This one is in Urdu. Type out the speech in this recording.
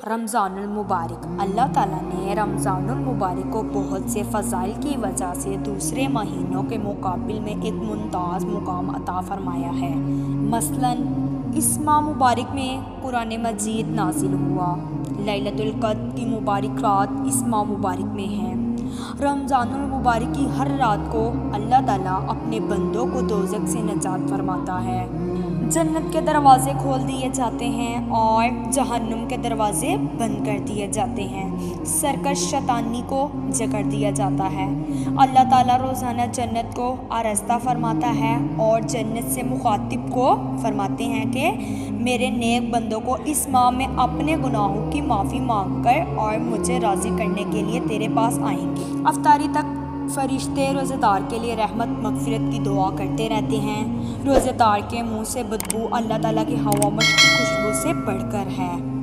رمضان المبارک۔ اللہ تعالیٰ نے رمضان المبارک کو بہت سے فضائل کی وجہ سے دوسرے مہینوں کے مقابل میں ایک ممتاز مقام عطا فرمایا ہے۔ مثلاً اس ماہ مبارک میں قرآن مجید نازل ہوا۔ لیلۃ القدر کی مبارک رات اس ماہ مبارک میں ہے۔ رمضان المبارک کی ہر رات کو اللہ تعالیٰ اپنے بندوں کو دوزخ سے نجات فرماتا ہے۔ جنت کے دروازے کھول دیے جاتے ہیں اور جہنم کے دروازے بند کر دیے جاتے ہیں۔ سرکش شیطانی کو جکڑ دیا جاتا ہے۔ اللہ تعالیٰ روزانہ جنت کو آراستہ فرماتا ہے اور جنت سے مخاطب کو فرماتے ہیں کہ میرے نیک بندوں کو اس ماہ میں اپنے گناہوں کی معافی مانگ کر اور مجھے راضی کرنے کے لیے تیرے پاس آئیں گے۔ افطاری تک فرشتے روزہ دار کے لیے رحمت مغفرت کی دعا کرتے رہتے ہیں۔ روزہ دار کے منہ سے بدبو اللہ تعالیٰ کی ہوا مشک کی خوشبو سے بڑھ کر ہے۔